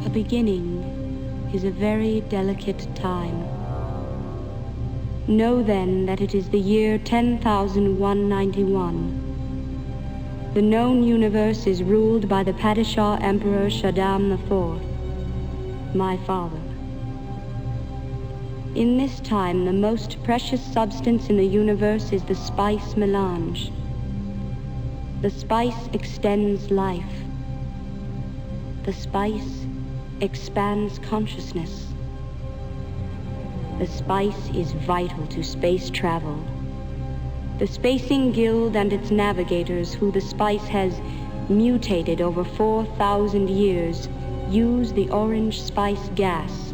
A beginning is a very delicate time. Know then that it is the year 10,191. The known universe is ruled by the Padishah Emperor Shaddam IV, my father. In this time, the most precious substance in the universe is the spice melange. The spice extends life. The spice expands consciousness. The spice is vital to space travel. The Spacing Guild and its navigators, who the spice has mutated over 4,000 years, use the orange spice gas,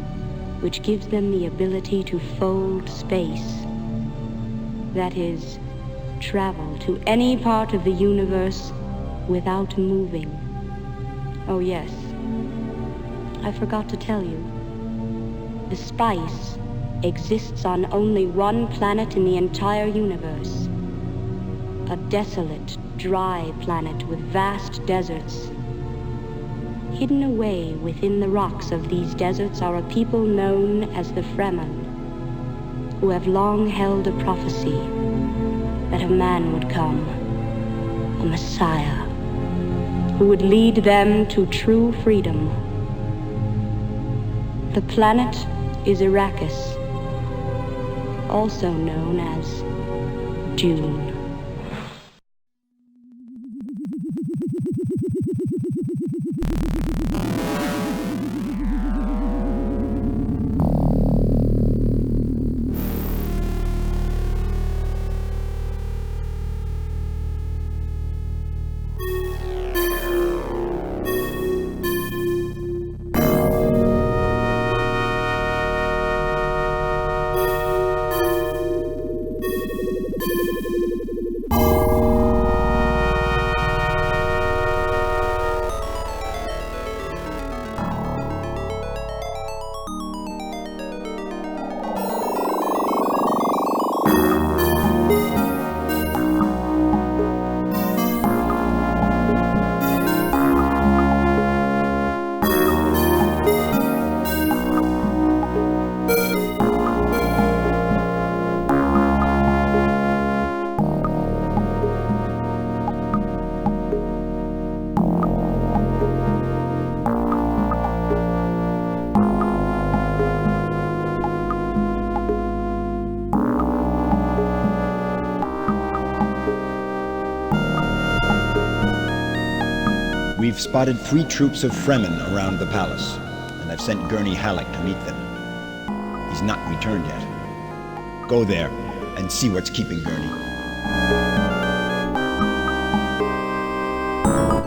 which gives them the ability to fold space. That is, travel to any part of the universe without moving. Oh yes, I forgot to tell you. The spice exists on only one planet in the entire universe. A desolate, dry planet with vast deserts. Hidden away within the rocks of these deserts are a people known as the Fremen, who have long held a prophecy that a man would come, a Messiah, who would lead them to true freedom. The planet is Arrakis, also known as Dune. We've spotted 3 troops of Fremen around the palace, and I've sent Gurney Halleck to meet them. He's not returned yet. Go there and see what's keeping Gurney.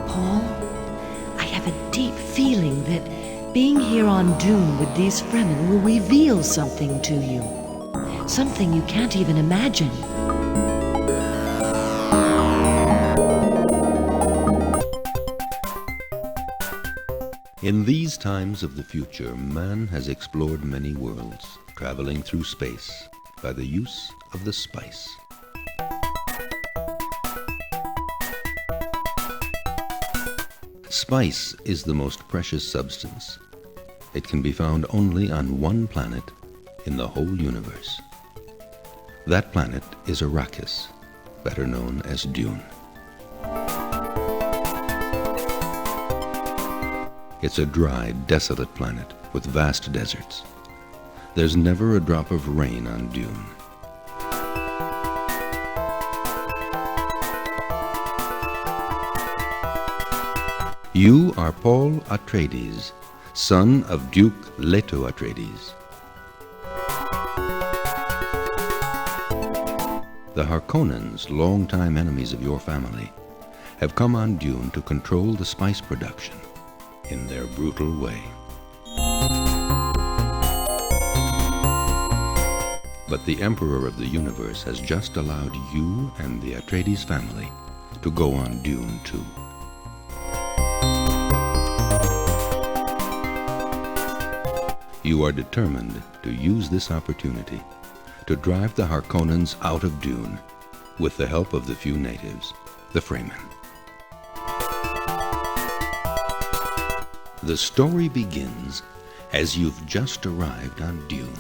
Paul, I have a deep feeling that being here on Dune with these Fremen will reveal something to you. Something you can't even imagine. In these times of the future, man has explored many worlds, traveling through space by the use of the spice. Spice is the most precious substance. It can be found only on one planet in the whole universe. That planet is Arrakis, better known as Dune. It's a dry, desolate planet with vast deserts. There's never a drop of rain on Dune. You are Paul Atreides, son of Duke Leto Atreides. The Harkonnens, longtime enemies of your family, have come on Dune to control the spice production in their brutal way. But the Emperor of the Universe has just allowed you and the Atreides family to go on Dune too. You are determined to use this opportunity to drive the Harkonnens out of Dune with the help of the few natives, the Fremen. The story begins as you've just arrived on Dune,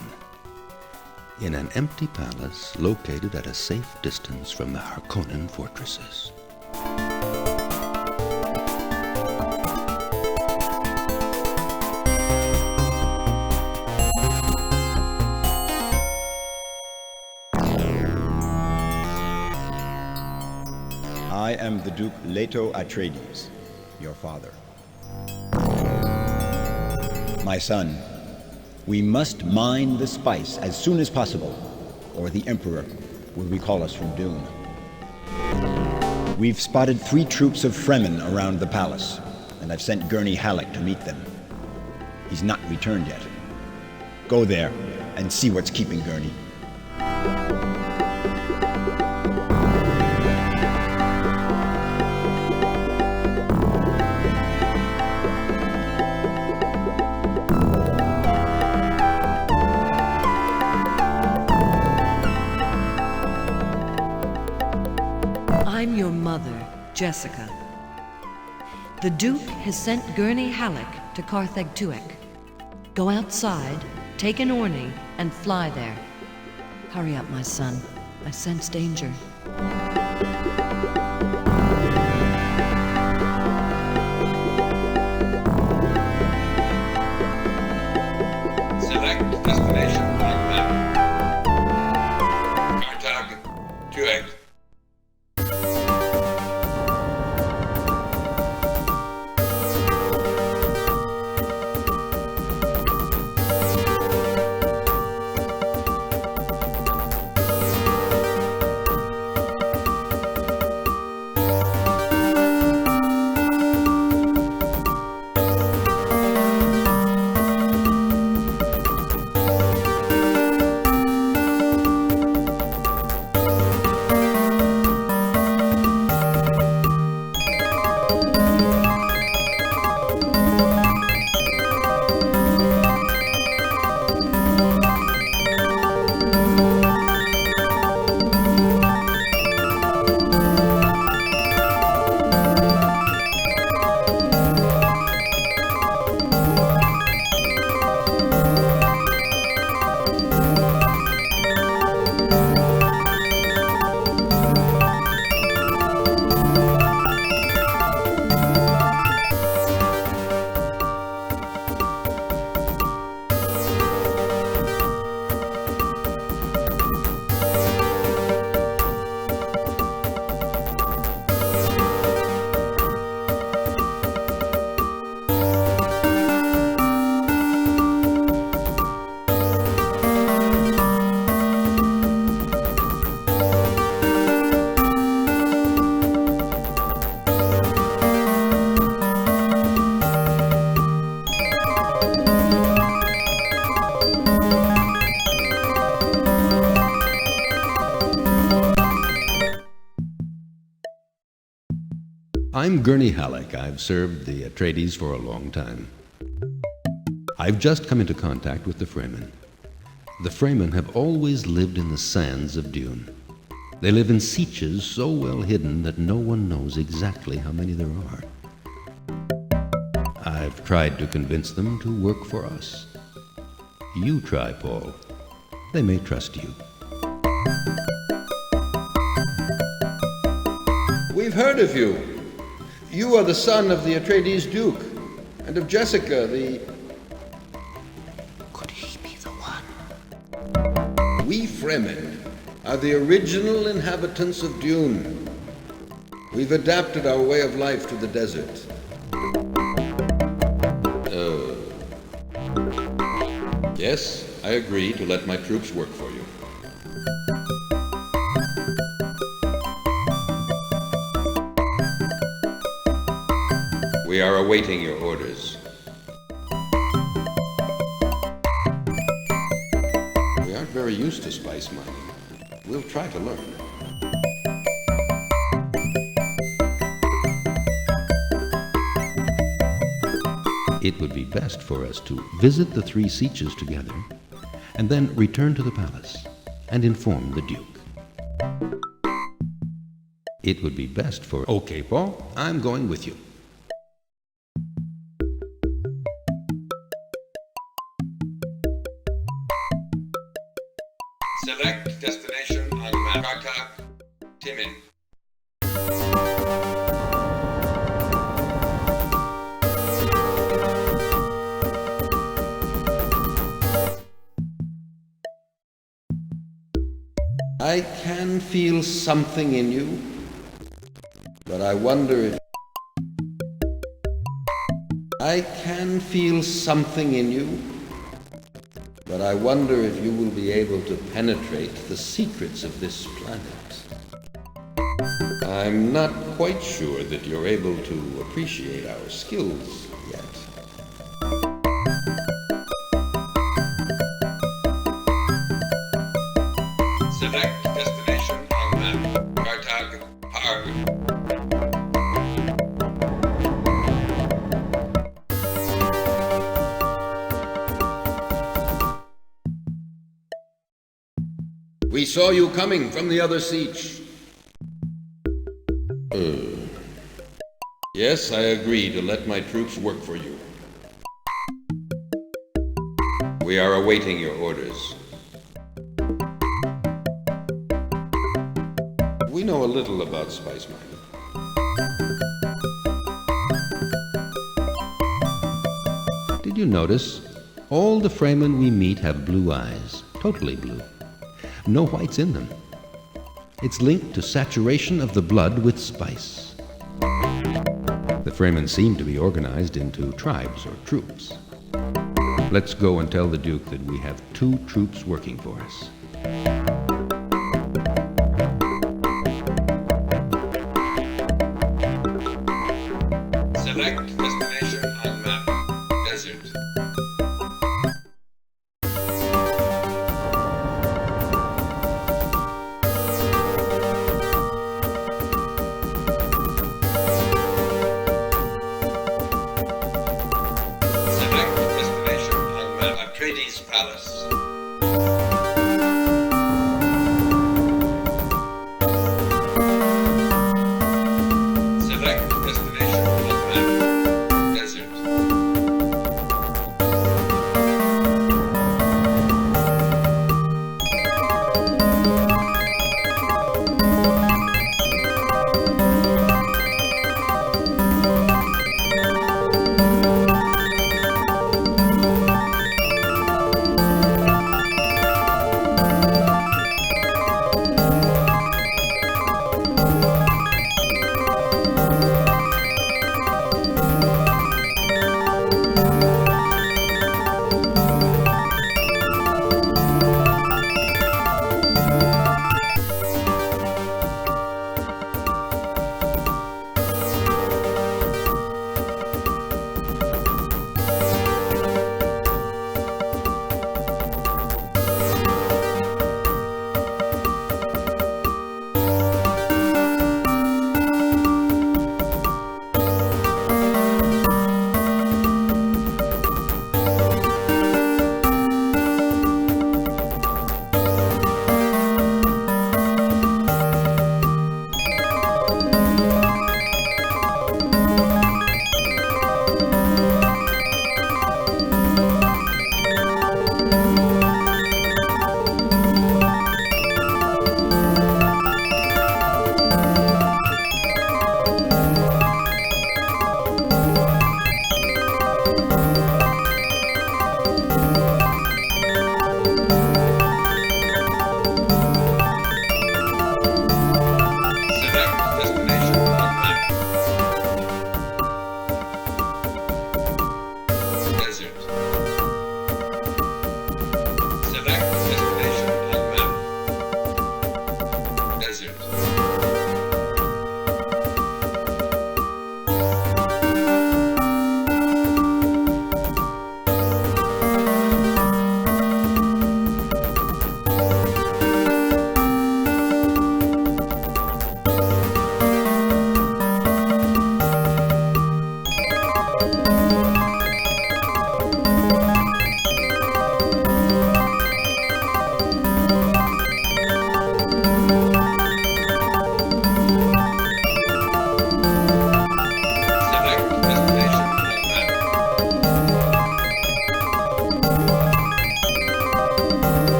in an empty palace located at a safe distance from the Harkonnen fortresses. I am the Duke Leto Atreides, your father. My son, we must mine the spice as soon as possible, or the Emperor will recall us from Dune. We've spotted 3 troops of Fremen around the palace, and I've sent Gurney Halleck to meet them. He's not returned yet. Go there and see what's keeping Gurney. I'm your mother, Jessica. The Duke has sent Gurney Halleck to Carthag Tuek. Go outside, take an Orni, and fly there. Hurry up, my son. I sense danger. Select destination on map. Carthag Tuek. I'm Gurney Halleck. I've served the Atreides for a long time. I've just come into contact with the Fremen. The Fremen have always lived in the sands of Dune. They live in seiches so well hidden that no one knows exactly how many there are. I've tried to convince them to work for us. You try, Paul. They may trust you. We've heard of you. You are the son of the Atreides Duke, and of Jessica, the... Could he be the one? Fremen are the original inhabitants of Dune. We've adapted our way of life to the desert. Yes, I agree to let my troops work for you. We are awaiting your orders. We aren't very used to spice mining. We'll try to learn. It would be best for us to visit the three Sietches together and then return to the palace and inform the Duke. It would be best for... Okay, Paul, I'm going with you. Select destination on map. Kartak, Timin. I can feel something in you, but I wonder if... I can feel something in you, but I wonder if you will be able to penetrate the secrets of this planet. I'm not quite sure that you're able to appreciate our skills yet. Select destination on map. Kartak, Parg. We saw you coming from the other siege. Yes, I agree to let my troops work for you. We are awaiting your orders. We know a little about spice mining. Did you notice? All the Fremen we meet have blue eyes, totally blue. No whites in them. It's linked to saturation of the blood with spice. The Fremen seem to be organized into tribes or troops. Let's go and tell the Duke that we have 2 troops working for us. Select destination on map. Desert. Select destination on map. Atreides Palace. Select destination on map. Desert.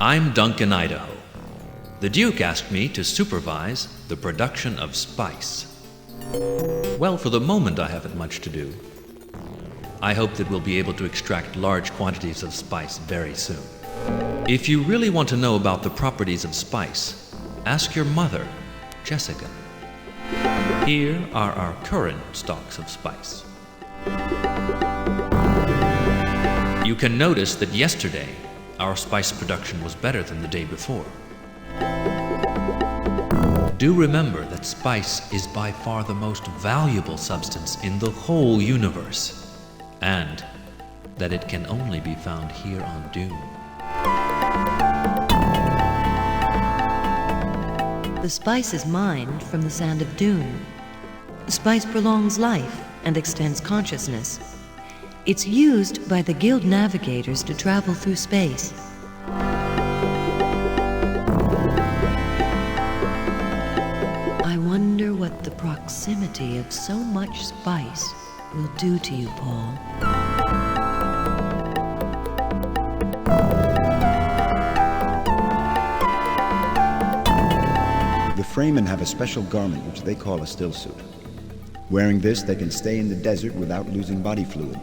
I'm Duncan, Idaho. The Duke asked me to supervise the production of spice. Well, for the moment I haven't much to do. I hope that we'll be able to extract large quantities of spice very soon. If you really want to know about the properties of spice, ask your mother, Jessica. Here are our current stocks of spice. You can notice that yesterday, our spice production was better than the day before. Do remember that spice is by far the most valuable substance in the whole universe, and that it can only be found here on Dune. The spice is mined from the sand of Dune. Spice prolongs life and extends consciousness. It's used by the guild navigators to travel through space. I wonder what the proximity of so much spice will do to you, Paul. The Fremen have a special garment which they call a still suit. Wearing this, they can stay in the desert without losing body fluid.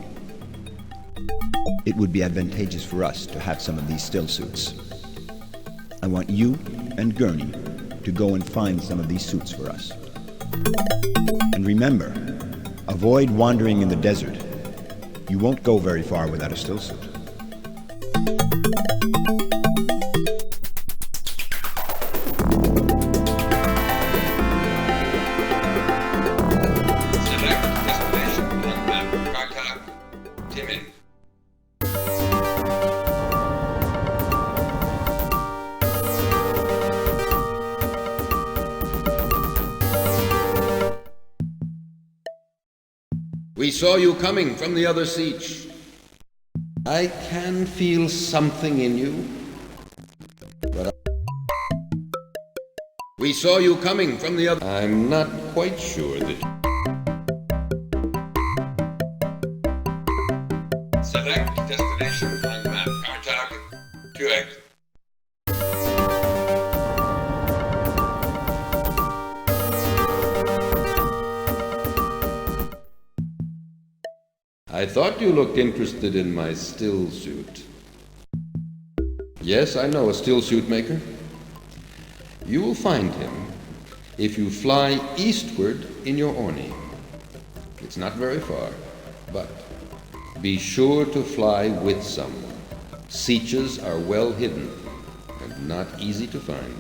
It would be advantageous for us to have some of these still suits. I want you and Gurney to go and find some of these suits for us. And remember, avoid wandering in the desert. You won't go very far without a still suit. Select destination on map. Contact. Timmy. We saw you coming from the other siege. I can feel something in you, but we saw you coming from the other. I'm not quite sure that. Select destination on map. Contact. 2X. I thought you looked interested in my still suit. Yes, I know a still suit maker. You will find him if you fly eastward in your Orni. It's not very far, but be sure to fly with someone. Sieches are well hidden and not easy to find.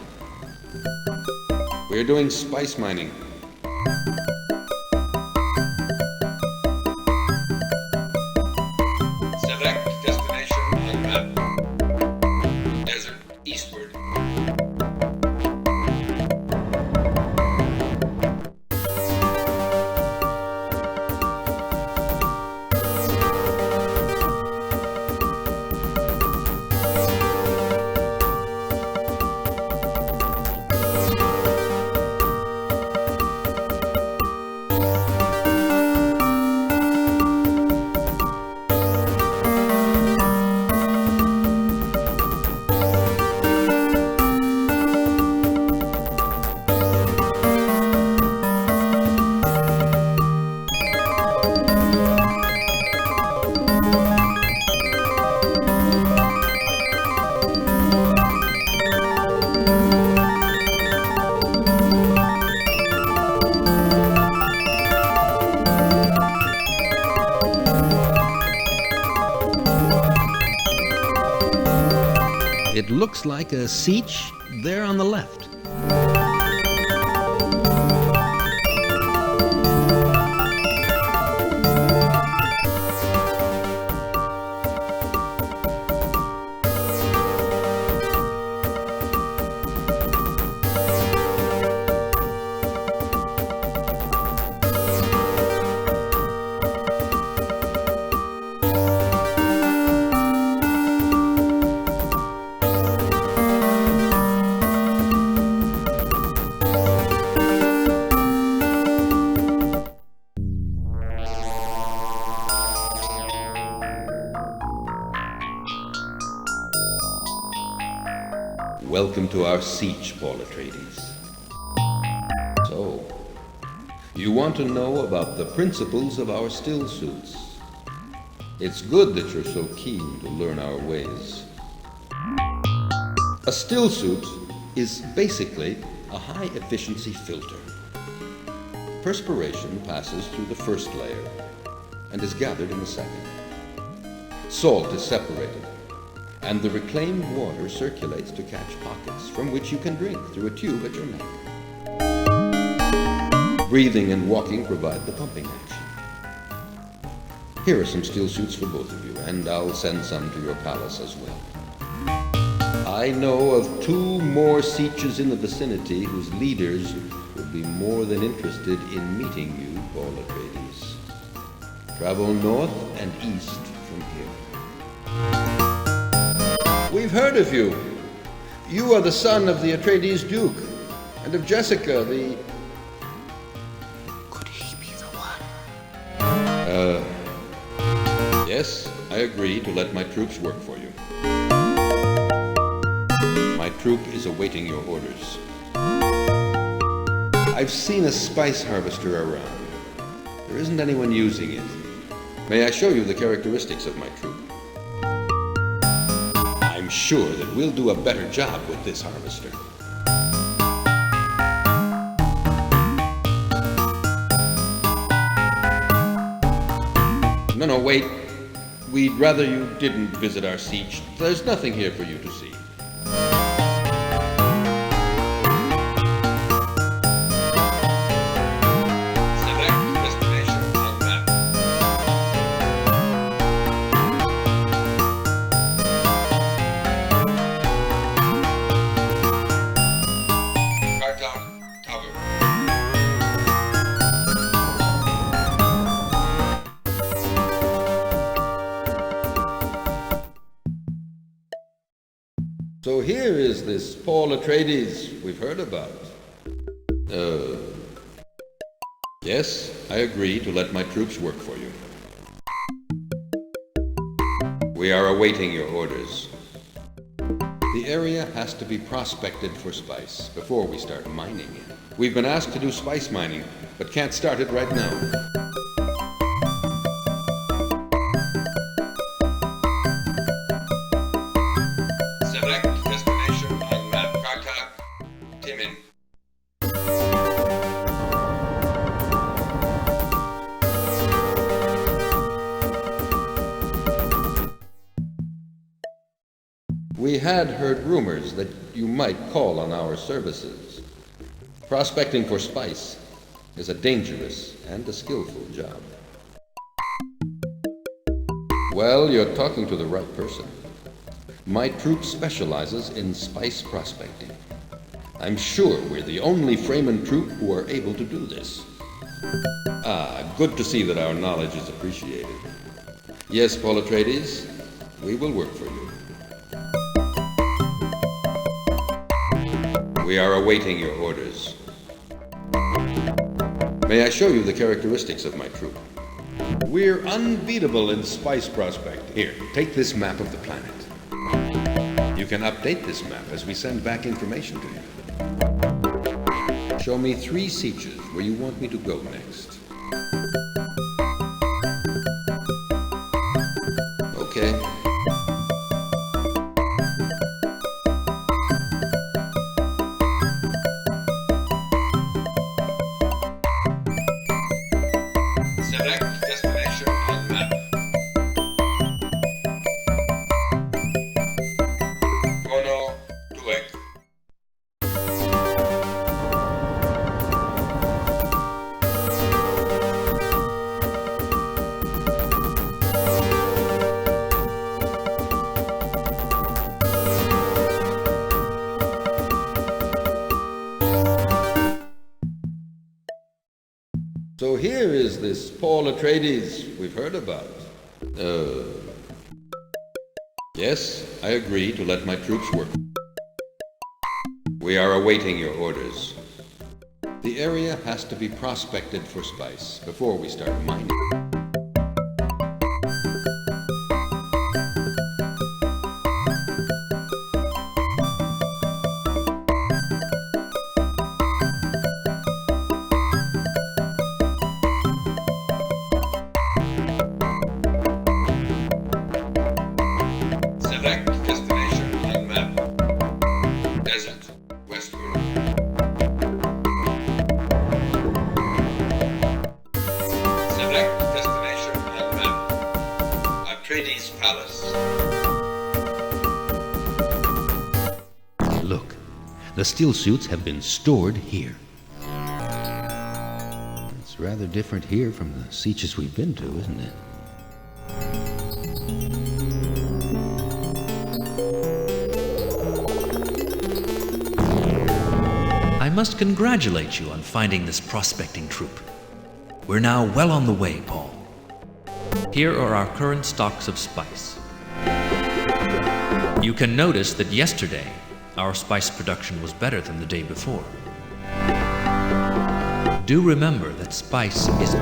We're doing spice mining. Select destination on map. Desert. Eastward. It looks like a siege there on the left. Welcome to our siege, Paul Atreides. So, you want to know about the principles of our still suits. It's good that you're so keen to learn our ways. A still suit is basically a high-efficiency filter. Perspiration passes through the first layer and is gathered in the second. Salt is separated, and the reclaimed water circulates to catch pockets from which you can drink through a tube at your neck. Breathing and walking provide the pumping action. Here are some steel suits for both of you, and I'll send some to your palace as well. I know of 2 more sieges in the vicinity whose leaders would be more than interested in meeting you, Paul Atreides. Travel north and east from here. We've heard of you. You are the son of the Atreides Duke, and of Jessica, the... Could he be the one? Yes, I agree to let my troops work for you. My troop is awaiting your orders. I've seen a spice harvester around. There isn't anyone using it. May I show you the characteristics of my troop? I'm sure that we'll do a better job with this harvester. No, wait. We'd rather you didn't visit our siege. There's nothing here for you to see. Select destination on map. Kartok Tower. So here is this Paul Atreides we've heard about. Yes, I agree to let my troops work for you. We are awaiting your orders. The area has to be prospected for spice before we start mining it. We've been asked to do spice mining, but can't start it right now. Select destination on map. Kartok. Timin. We had heard rumors that you might call on our services. Prospecting for spice is a dangerous and a skillful job. Well, you're talking to the right person. My troop specializes in spice prospecting. I'm sure we're the only Fremen troop who are able to do this. Good to see that our knowledge is appreciated. Yes, Paul Atreides, we will work for you. We are awaiting your orders. May I show you the characteristics of my troop? We're unbeatable in spice prospecting. Here, take this map of the planet. You can update this map as we send back information to you. Show me 3 sieges where you want me to go next. Okay. Select destination on map. Kono Tuek. So here is this Paul Atreides we've heard about. Yes, I agree to let my troops work. We are awaiting your orders. The area has to be prospected for spice before we start mining. palace. Look, the steel suits have been stored here. It's rather different here from the sietches we've been to, isn't it? I must congratulate you on finding this prospecting troop. We're now well on the way, Paul. Here are our current stocks of spice. You can notice that yesterday, our spice production was better than the day before. Do remember that spice is...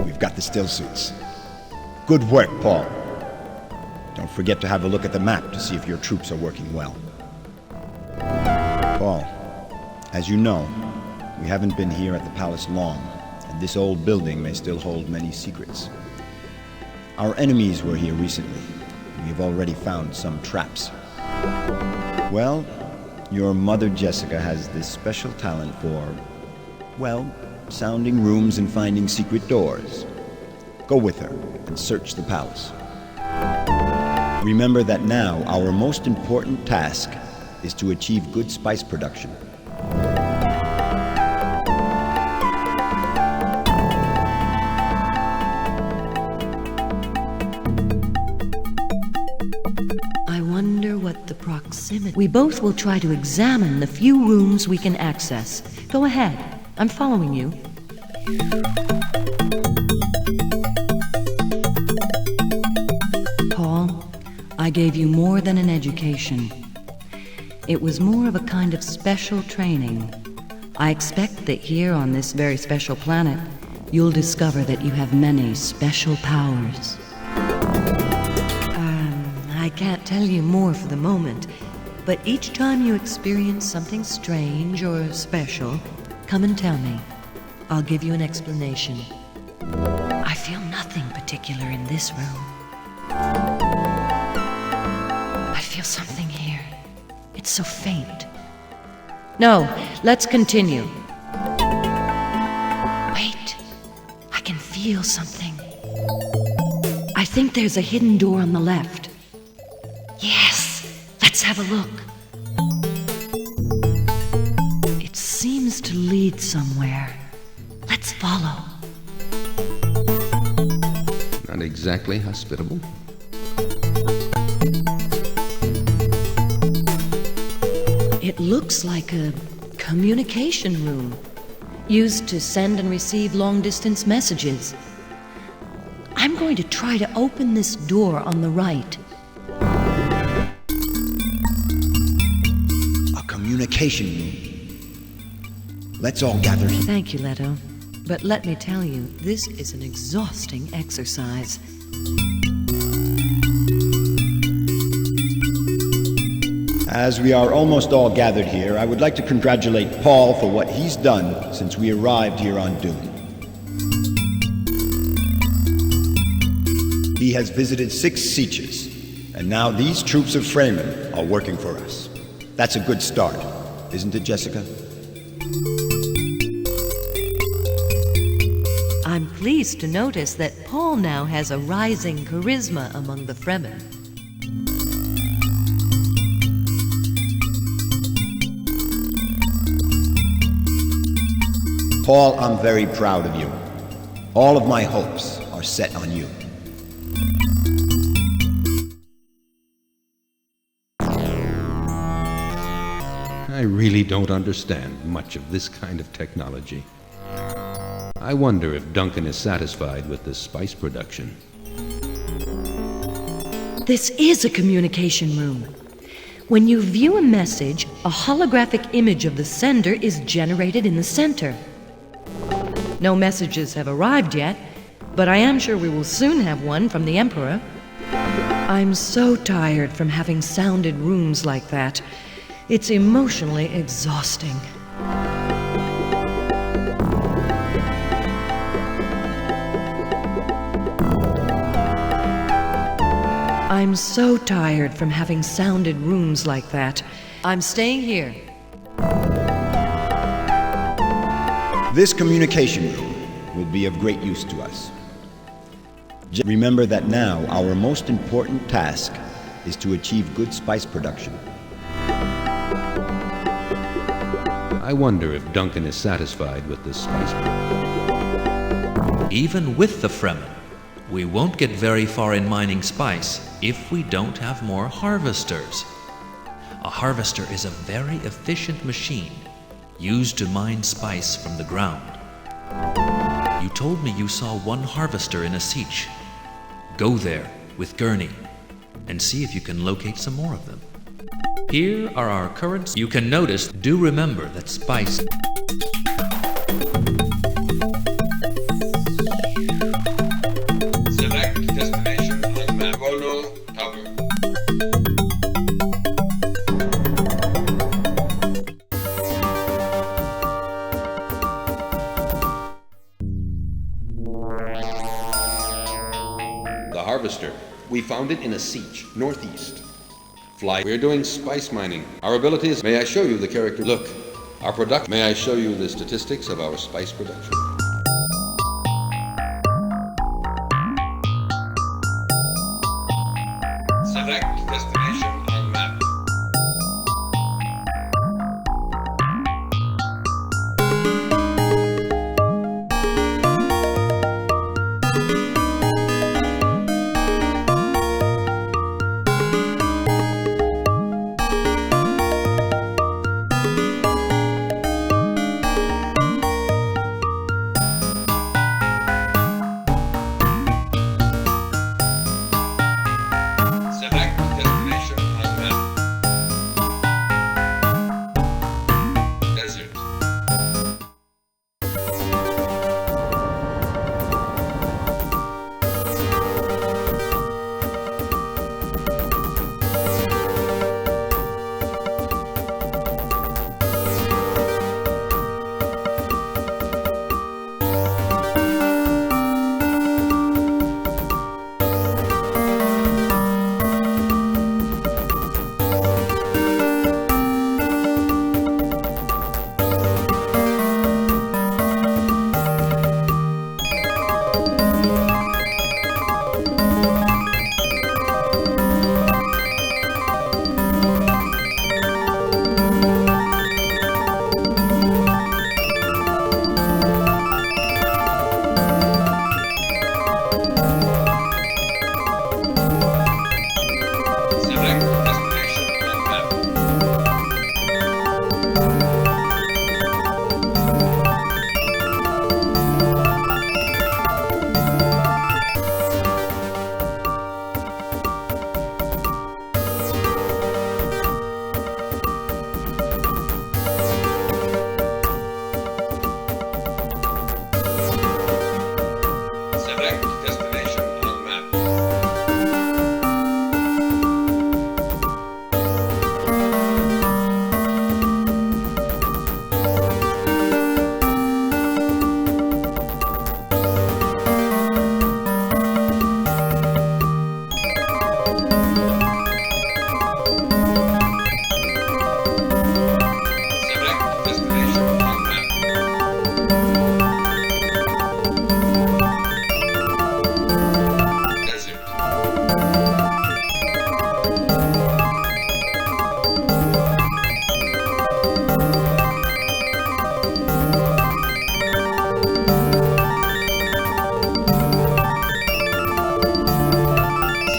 We've got the still suits. Good work, Paul. Don't forget to have a look at the map to see if your troops are working well. Paul, as you know, we haven't been here at the palace long, and this old building may still hold many secrets. Our enemies were here recently. We have already found some traps. Well, your mother Jessica has this special talent for, well, sounding rooms and finding secret doors. Go with her and search the palace. Remember that now our most important task is to achieve good spice production. I wonder what the proximity... We both will try to examine the few rooms we can access. Go ahead. I'm following you. Paul, I gave you more than an education. It was more of a kind of special training. I expect that here on this very special planet, you'll discover that you have many special powers. I can't tell you more for the moment, but each time you experience something strange or special, come and tell me. I'll give you an explanation. I feel nothing particular in this room. I feel something here. It's so faint. No, let's continue. Wait, I can feel something. I think there's a hidden door on the left. Yes, let's have a look. It seems to lead somewhere. Let's follow. Not exactly hospitable. It looks like a communication room, used to send and receive long-distance messages. I'm going to try to open this door on the right. A communication room. Let's all gather here. Thank you, Leto. But let me tell you, this is an exhausting exercise. As we are almost all gathered here, I would like to congratulate Paul for what he's done since we arrived here on Dune. He has visited 6 sietches, and now these troops of Fremen are working for us. That's a good start, isn't it, Jessica? I'm pleased to notice that Paul now has a rising charisma among the Fremen. Paul, I'm very proud of you. All of my hopes are set on you. I really don't understand much of this kind of technology. I wonder if Duncan is satisfied with the spice production. This is a communication room. When you view a message, a holographic image of the sender is generated in the center. No messages have arrived yet, but I am sure we will soon have one from the Emperor. I'm so tired from having sounded rooms like that. It's emotionally exhausting. I'm so tired from having sounded rooms like that. I'm staying here. This communication room will be of great use to us. Remember that now our most important task is to achieve good spice production. I wonder if Duncan is satisfied with this spice. Even with the Fremen, we won't get very far in mining spice if we don't have more harvesters. A harvester is a very efficient machine used to mine spice from the ground. You told me you saw one harvester in a sietch. Go there with Gurney and see if you can locate some more of them. Here are our current. You can notice, do remember that spice. Select destination on the map. Rono Tower. The harvester. We found it in a sietch, northeast. Fly. We're doing spice mining. Our abilities. May I show you the character? Look, our product. May I show you the statistics of our spice production? Select destination on the map. Select destination on the map. Desert. Select destination on the map. Select destination on the map. Select destination on the map. Desert.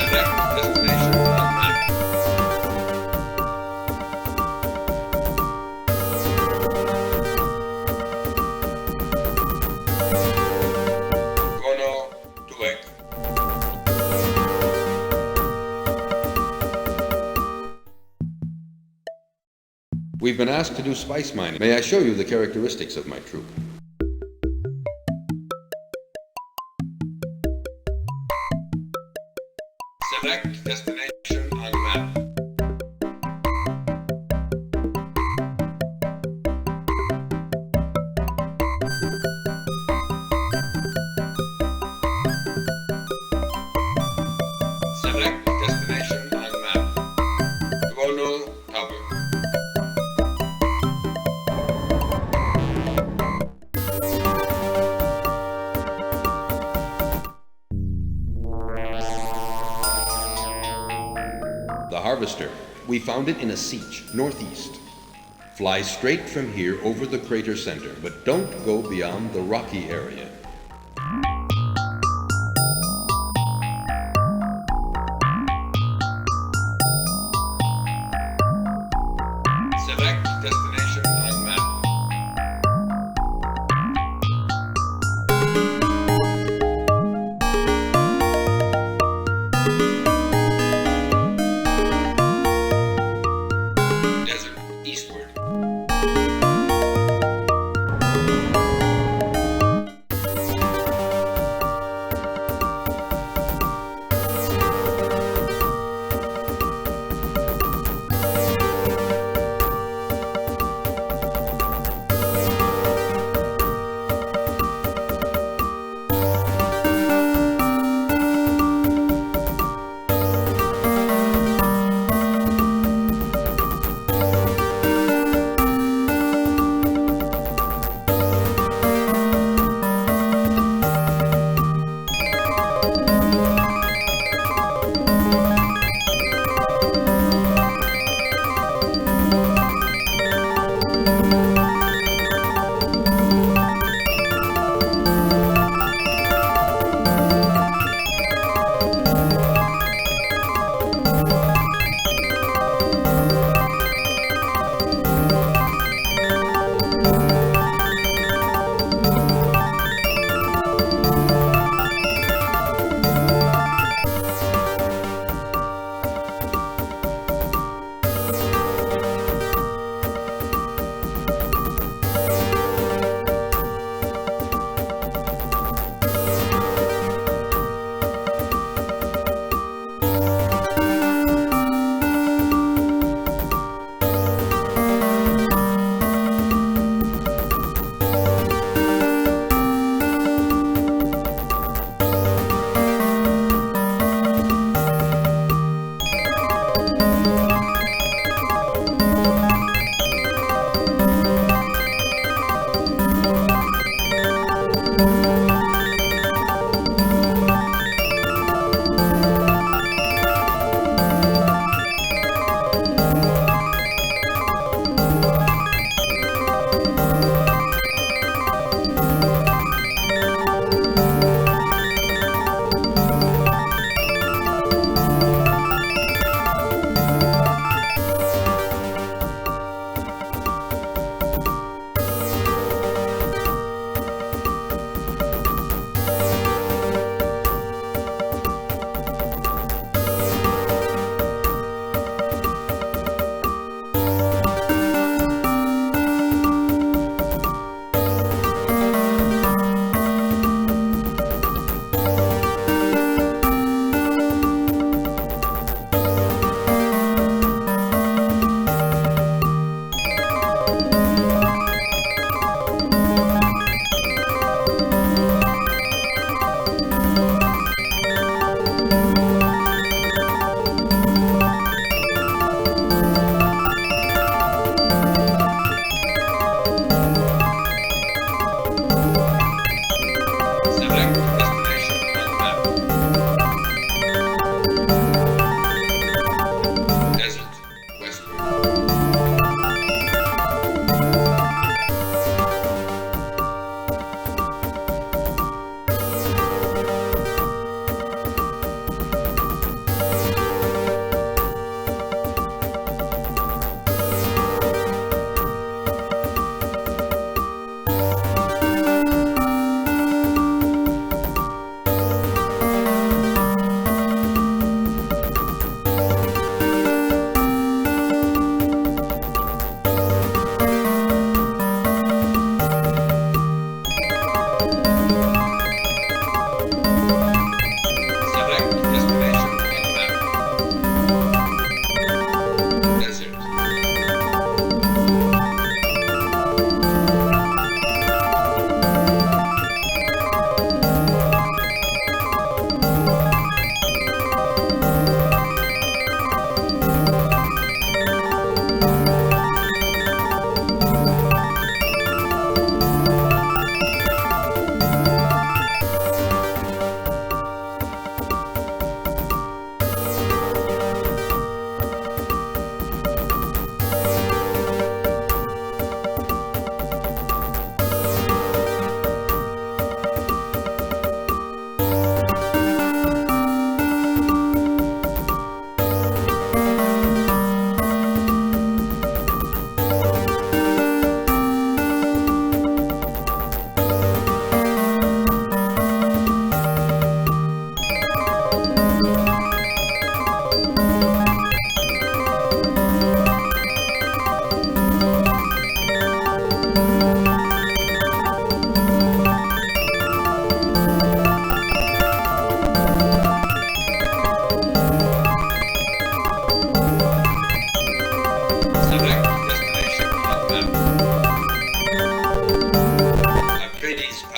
Select destination on the map. Rono Tower. We've been asked to do spice mining. May I show you the characteristics of my troop? Select destination on the map. Select destination on the map. Rono Tower. harvester. We found it in a sietch, northeast. Fly straight from here over the crater center, but don't go beyond the rocky area. Select destination on map. Desert, eastward.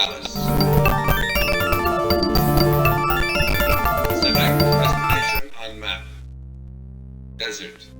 palace. Select destination on map. Desert.